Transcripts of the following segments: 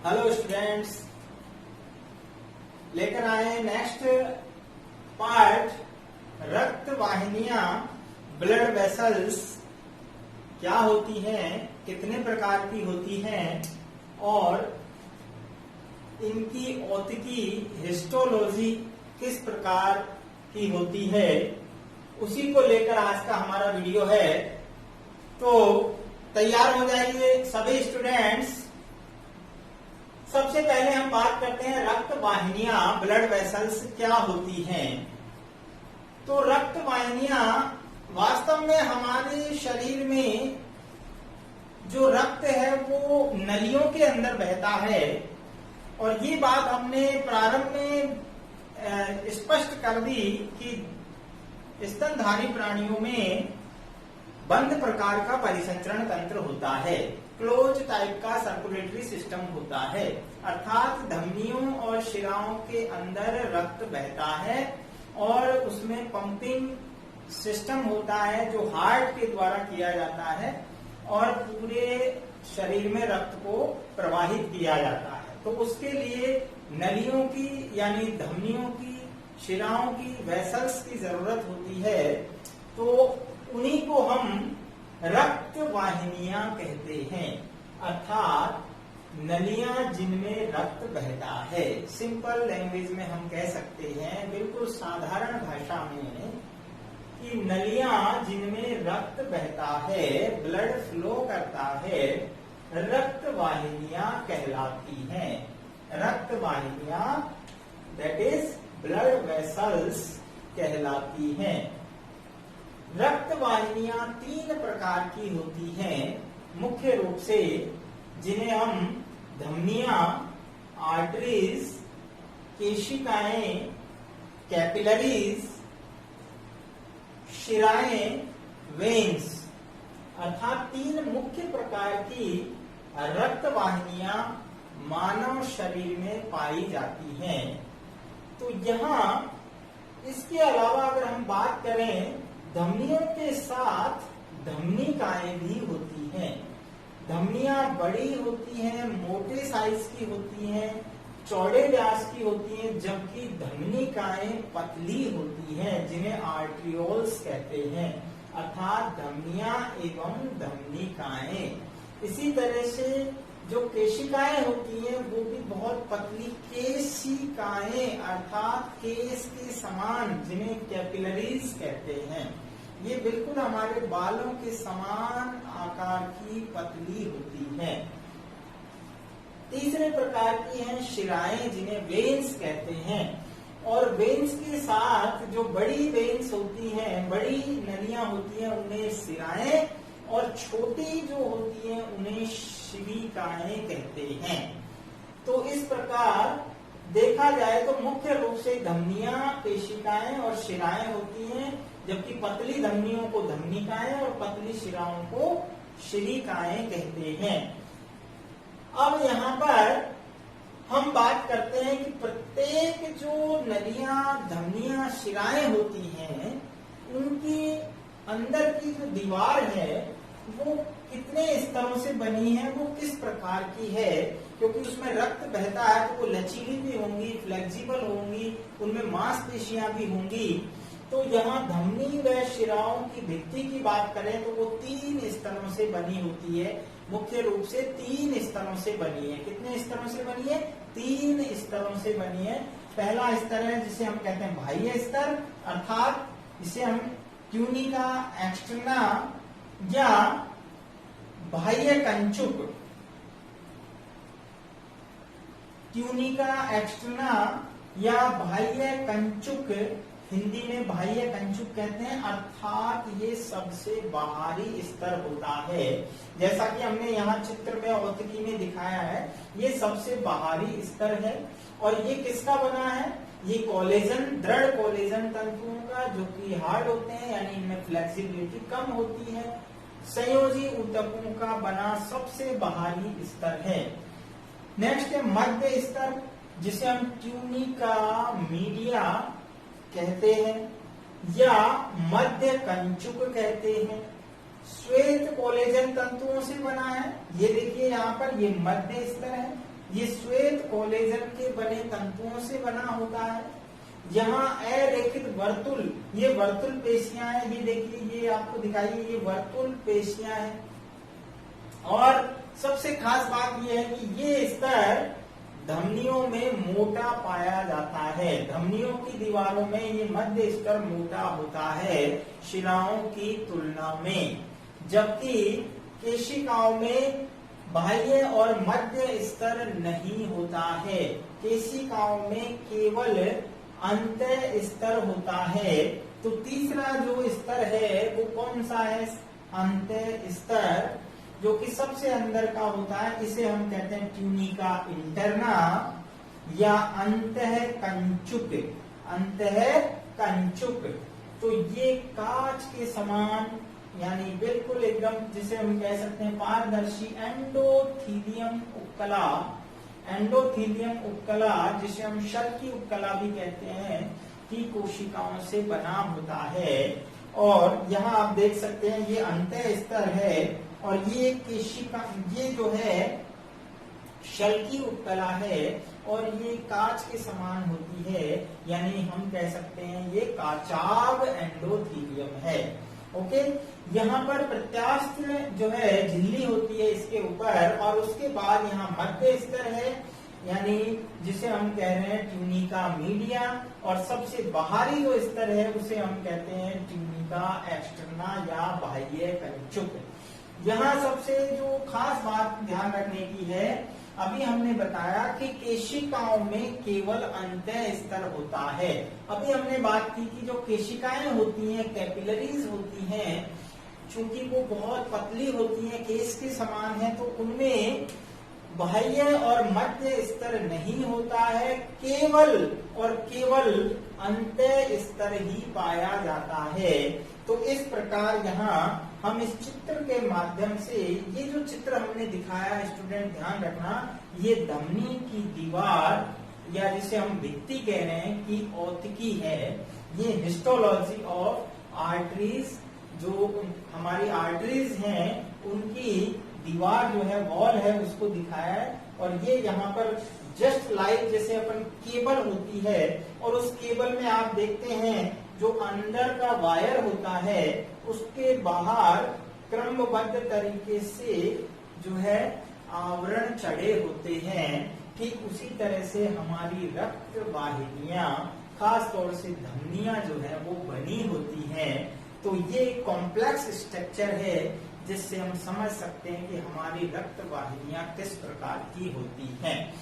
Hello students, लेकर आए next part. रक्त वाहिनियां, ब्लड वेसल्स क्या होती हैं, कितने प्रकार की होती हैं और इनकी औतिकी हिस्टोलॉजी किस प्रकार की होती है, उसी को लेकर आज का हमारा वीडियो है। तो तैयार हो जाइए सभी स्टूडेंट्स। सबसे पहले हम बात करते हैं रक्त वाहिनियां, ब्लड वेसल्स क्या होती हैं। तो रक्त वाहिनियां वास्तव में हमारे शरीर में जो रक्त है वो नलियों के अंदर बहता है, और ये बात हमने प्रारंभ में स्पष्ट कर दी कि स्तनधारी प्राणियों में बंद प्रकार का परिसंचरण तंत्र होता है, क्लोज टाइप का सर्कुलेटरी सिस्टम होता है, अर्थात धमनियों और शिराओं के अंदर रक्त बहता है और उसमें पंपिंग सिस्टम होता है जो हार्ट के द्वारा किया जाता है और पूरे शरीर में रक्त को प्रवाहित किया जाता है। तो उसके लिए नलियों की यानी धमनियों की, शिराओं की, वेसल्स की जरूरत होती है। तो उन्हीं को हम रक्त वाहिनियां कहते हैं, अर्थात नलियां जिनमें रक्त बहता है। सिंपल लैंग्वेज में हम कह सकते हैं, बिल्कुल साधारण भाषा में, कि नलियां जिनमें रक्त बहता है, ब्लड फ्लो करता है, रक्त वाहिनियां कहलाती हैं। रक्त वाहिनियां दैट इज ब्लड वेसल्स कहलाती हैं। रक्त वाहिनियां तीन प्रकार की होती हैं मुख्य रूप से, जिन्हें हम धमनियां, आर्टरीज, केशिकाएं, कैपिलरीज, शिराएं, वेन्स, अर्थात तीन मुख्य प्रकार की रक्त वाहिनियां मानव शरीर में पाई जाती हैं। तो यहाँ इसके अलावा अगर हम बात करें, धमनियों के साथ धमनिकाएं भी होती हैं। धमनियां बड़ी होती हैं, मोटे साइज की होती हैं, चौड़े व्यास की होती हैं, जबकि धमनिकाएं पतली होती हैं, जिन्हें आर्ट्रियोल्स कहते हैं, अर्थात धमनियां एवं धमनिकाएं। इसी तरह से जो केशिकाएं होती हैं वो भी बहुत पतली केशिकाएं, अर्थात केस के समान, जिन्हें कैपिलरीज कहते हैं। ये बिल्कुल हमारे बालों के समान आकार की पतली होती हैं। तीसरे प्रकार की हैं शिराएं, जिन्हें वेन्स कहते हैं, और वेन्स के साथ जो बड़ी वेन्स होती हैं, बड़ी नलियां होती हैं, उन्हें शिराएं, और छोटी जो होती हैं उन्हें शिविकाएं कहते हैं। तो इस प्रकार देखा जाए तो मुख्य रूप से धमनियां, केशिकाएं और शिराएं होती हैं, जबकि पतली धमनियों को धमनिकाएं और पतली शिराओं को शिविकाएं कहते हैं। अब यहाँ पर हम बात करते हैं कि प्रत्येक जो नलियां, धमनियां, शिराएं होती हैं, उनकी अंदर की जो दीवार है वो कितने स्तरों से बनी है, वो किस प्रकार की है, क्योंकि उसमें रक्त बहता है तो वो लचीली भी होंगी, फ्लेक्सिबल होंगी, उनमें मांसपेशियां भी होंगी। तो यहाँ धमनी व शिराओं की भित्ति की बात करें तो वो 3 स्तरों से बनी होती है, मुख्य रूप से 3 स्तरों से बनी है। कितने स्तरों से बनी है? 3 स्तरों से बनी है। पहला स्तर है जिसे हम कहते हैं बाह्य स्तर, अर्थात जिसे हम ट्यूनिका एक्सटर्ना या बाह्य कंचुक, ट्यूनिका एक्सटर्ना या बाह्य कंचुक, हिंदी में बाह्य कंचुक कहते हैं, अर्थात ये सबसे बाहरी स्तर होता है। जैसा कि हमने यहाँ चित्र में औतिकी में दिखाया है, ये सबसे बाहरी स्तर है। और ये किसका बना है? ये कोलेजन, दृढ़ कोलेजन तंतुओं का, जो कि हार्ड होते हैं, यानी इनमें फ्लेक्सिबिलिटी कम होती है, संयोजी ऊतकों का बना सबसे बाहरी स्तर है। नेक्स्ट है मध्य स्तर, जिसे हम ट्यूनिका मीडिया कहते हैं या मध्य कंचुक कहते हैं। श्वेत कोलेजन तंतुओं से बना है। ये देखिए यहाँ पर ये मध्य स्तर है ये श्वेत कोलेजन के बने तंतुओं से बना होता है। यहाँ अरेखित वर्तुल, ये वर्तुल पेशियां हैं, ये देखिए, ये आपको दिखाइए, ये वर्तुल पेशियां हैं। और सबसे खास बात ये है कि ये स्तर धमनियों में मोटा पाया जाता है। धमनियों की दीवारों में ये मध्य स्तर मोटा होता है शिराओं की तुलना में, जबकि केशिकाओं में बाह्य और मध्य स्तर नहीं होता है। केशिकाओं में केवल अंत स्तर होता है। तो तीसरा जो स्तर है वो कौन सा है? अंत स्तर, जो कि सबसे अंदर का होता है। इसे हम कहते हैं ट्यूनिका इंटरना या अंतः कंचुक। अंतः कंचुक, तो ये कांच के समान, यानी बिल्कुल एकदम, जिसे हम कह सकते हैं पारदर्शी एंडोथीलियम उपकला। एंडोथीलियम उपकला, जिसे हम शल की उपकला भी कहते हैं, की कोशिकाओं से बना होता है। और यहाँ आप देख सकते हैं ये अंतः स्तर है, और ये केशिका, ये जो है शल की उपकला है, और ये कांच के समान होती है, यानी हम कह सकते हैं ये काचाभ एंडोथीलियम है। ओके, यहाँ पर प्रत्यास्थ जो है झिल्ली होती है इसके ऊपर, और उसके बाद यहाँ मध्य स्तर है, यानी जिसे हम कह रहे हैं ट्यूनिका मीडिया, और सबसे बाहरी जो स्तर है उसे हम कहते हैं ट्यूनिका एक्सटर्ना या बाह्य कंचुक। यहाँ सबसे जो खास बात ध्यान रखने की है, अभी हमने बताया कि केशिकाओं में केवल अंतः स्तर होता है। अभी हमने बात की कि जो केशिकाएं होती हैं, कैपिलरीज होती हैं, चूंकि वो बहुत पतली होती हैं, केश के समान है, तो उनमें बाह्य और मध्य स्तर नहीं होता है, केवल और केवल अंतः स्तर ही पाया जाता है। तो इस प्रकार यहाँ हम इस चित्र के माध्यम से, ये जो चित्र हमने दिखाया स्टूडेंट ध्यान रखना, ये धमनी की दीवार या जिसे हम भित्ति कह रहे हैं की औतिकी है। ये हिस्टोलॉजी ऑफ आर्टरीज, जो हमारी आर्टरीज हैं उनकी दीवार जो है, वॉल है, उसको दिखाया है। और ये यहाँ पर जस्ट लाइक जैसे अपन केबल होती है, और उस केबल में आप देखते हैं जो अंदर का वायर होता है उसके बाहर क्रमबद्ध तरीके से जो है आवरण चढ़े होते हैं। ठीक उसी तरह से हमारी रक्त वाहिनियां, खास तौर से धमनियां जो है वो बनी होती हैं। तो ये कॉम्प्लेक्स स्ट्रक्चर है जिससे हम समझ सकते हैं कि हमारी रक्त वाहिनियां किस प्रकार की होती हैं।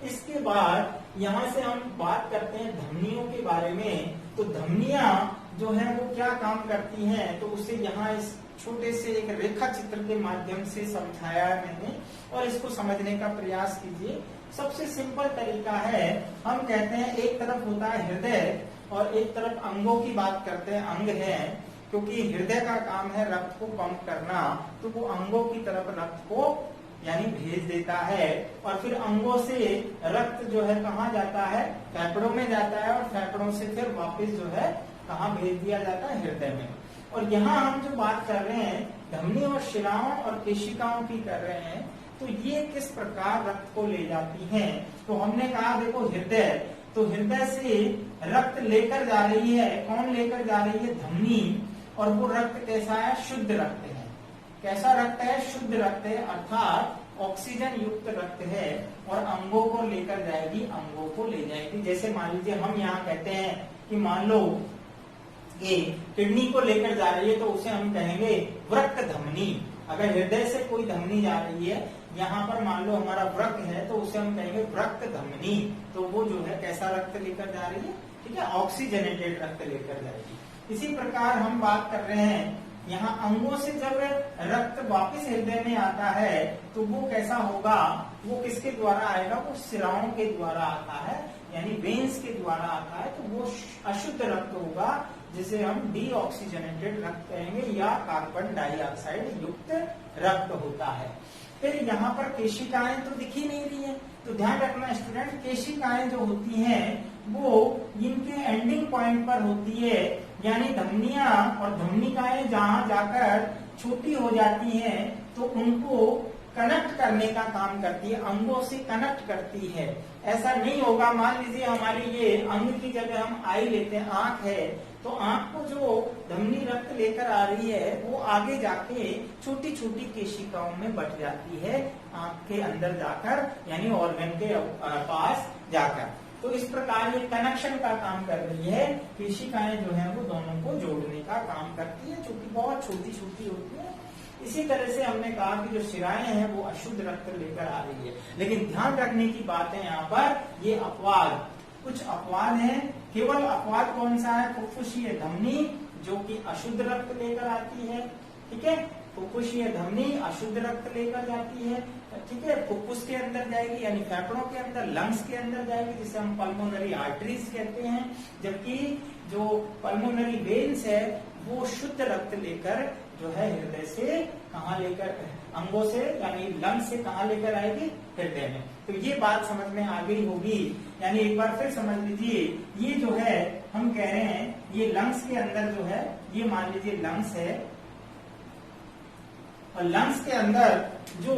इसके बाद यहाँ से हम बात करते हैं धमनियों के बारे में। तो धमनियां जो है वो क्या काम करती हैं, तो उसे यहाँ इस छोटे से एक रेखा चित्र के माध्यम से समझाया है मैंने, और इसको समझने का प्रयास कीजिए। सबसे सिंपल तरीका है, हम कहते हैं एक तरफ होता है हृदय और एक तरफ अंगों की बात करते हैं, अंग है, क्योंकि हृदय का काम है रक्त को पंप करना, तो वो अंगों की तरफ रक्त को यानी भेज देता है। और फिर अंगों से रक्त जो है कहाँ जाता है? फेफड़ों में जाता है, और फेफड़ों से फिर वापस जो है कहाँ भेज दिया जाता है? हृदय में। और यहाँ हम जो बात कर रहे हैं धमनी और शिराओं और केशिकाओं की कर रहे हैं, तो ये किस प्रकार रक्त को ले जाती हैं। तो हमने कहा देखो हृदय, तो हृदय से रक्त लेकर जा रही है, कौन लेकर जा रही है? धमनी। और वो रक्त कैसा है? शुद्ध रक्त है। कैसा रक्त है? शुद्ध रक्त है, अर्थात ऑक्सीजन युक्त रक्त है, और अंगों को लेकर जाएगी, अंगों को ले जाएगी। जैसे मान लीजिए हम यहाँ कहते हैं कि मान लो ये किडनी को लेकर जा रही है, तो उसे हम कहेंगे वृक्क धमनी। अगर हृदय से कोई धमनी जा रही है, यहाँ पर मान लो हमारा वृक्क है, तो उसे हम कहेंगे वृक्क धमनी। तो वो जो है कैसा रक्त लेकर जा रही है? ठीक है, ऑक्सीजनेटेड रक्त लेकर जाएगी। इसी प्रकार हम बात कर रहे हैं यहाँ अंगों से जब रक्त वापस हृदय में आता है, तो वो कैसा होगा? वो किसके द्वारा आएगा? वो शिराओं के द्वारा आता है, यानी वेन्स के द्वारा आता है। तो वो अशुद्ध रक्त होगा, जिसे हम डीऑक्सीजनेटेड रक्त कहेंगे, या कार्बन डाइऑक्साइड युक्त रक्त होता है। फिर यहाँ पर केशिकाएं तो दिख ही नहीं रही है, तो ध्यान रखना स्टूडेंट, केशिकाएं जो होती हैं वो इनके एंडिंग पॉइंट पर होती है, यानी धमनियां और धमनिकाएं जहां जाकर छोटी हो जाती हैं, तो उनको कनेक्ट करने का काम करती है, अंगों से कनेक्ट करती है। ऐसा नहीं होगा, मान लीजिए हमारी ये अंग की जगह हम आई लेते हैं, आंख है, तो आंख को जो धमनी रक्त लेकर आ रही है वो आगे जाके छोटी छोटी केशिकाओं में बट जाती है, आंख के अंदर जाकर, यानी ऑर्गन के पास जाकर। तो इस प्रकार ये कनेक्शन का काम कर रही है। केशिकाएं जो है वो दोनों को जोड़ने का काम करती है, जो कि बहुत छोटी छोटी होती है। इसी तरह से हमने कहा कि जो शिराएं हैं वो अशुद्ध रक्त लेकर आ रही है। लेकिन ध्यान रखने की बात है यहाँ पर, ये अपवाद, कुछ अपवाद हैं। केवल अपवाद कौन सा है? फुफ्फुसीय धमनी जो कि अशुद्ध रक्त लेकर आती है, ठीक है। फुफ्फुसीय धमनी अशुद्ध रक्त लेकर जाती है, ठीक है। फुफ्फुस के अंदर जाएगी, यानी फेफड़ों के अंदर, लंग्स के अंदर जाएगी, जिसे हम पल्मोनरी आर्टरीज कहते हैं। जबकि जो पल्मोनरी वेन्स है वो शुद्ध रक्त लेकर जो है हृदय से कहाँ लेकर, अंगों से यानी लंग्स से कहाँ लेकर आएगी? हृदय में। तो ये बात समझ में आ गई होगी। यानी एक बार फिर समझ लीजिए, ये जो है हम कह रहे हैं, ये लंग्स के अंदर जो है, ये मान लीजिए लंग्स है, और लंग्स के अंदर जो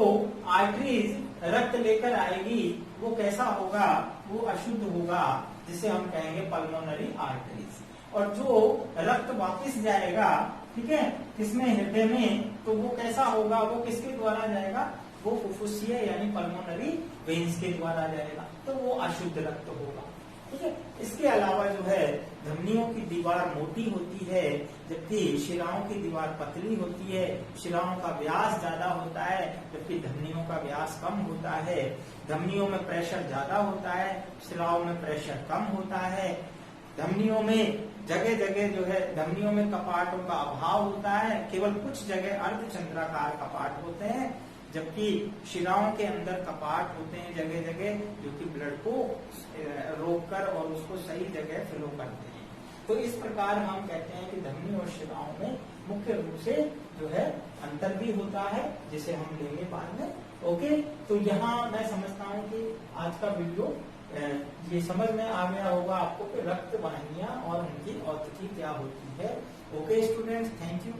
आर्टरीज रक्त लेकर आएगी वो कैसा होगा? वो अशुद्ध होगा, जिसे हम कहेंगे पल्मोनरी आर्टरीज। और जो रक्त वापस जाएगा, ठीक है, किसमें? हृदय में, तो वो कैसा होगा? वो किसके द्वारा जाएगा? वो फुफ्फुसीय यानी पल्मोनरी वेन्स के द्वारा जाएगा, तो वो अशुद्ध रक्त होगा, ठीक है। इसके अलावा जो है धमनियों की दीवार मोटी होती है, जबकि शिराओं की दीवार पतली होती है। शिराओं का व्यास ज्यादा होता है, जबकि धमनियों का व्यास कम होता है। धमनियों में प्रेशर ज्यादा होता है, शिराओं में प्रेशर कम होता है। धमनियों में जगह जगह जो है, धमनियों में कपाटों का अभाव होता है, केवल कुछ जगह अर्धचंद्राकार कपाट होते हैं, जबकि शिराओं के अंदर कपाट होते हैं जगह जगह, जो कि ब्लड को रोककर और उसको सही जगह फ्लो करते हैं। तो इस प्रकार हम कहते हैं कि धमनी और शिराओं में मुख्य रूप से जो है अंतर भी होता है, जिसे हम लेंगे बाद में। ओके, तो यहाँ मैं समझता हूँ कि आज का वीडियो ये समझ में आ गया होगा आपको कि रक्त वाहिनियां और उनकी औषधि क्या होती है। Okay students, thank you.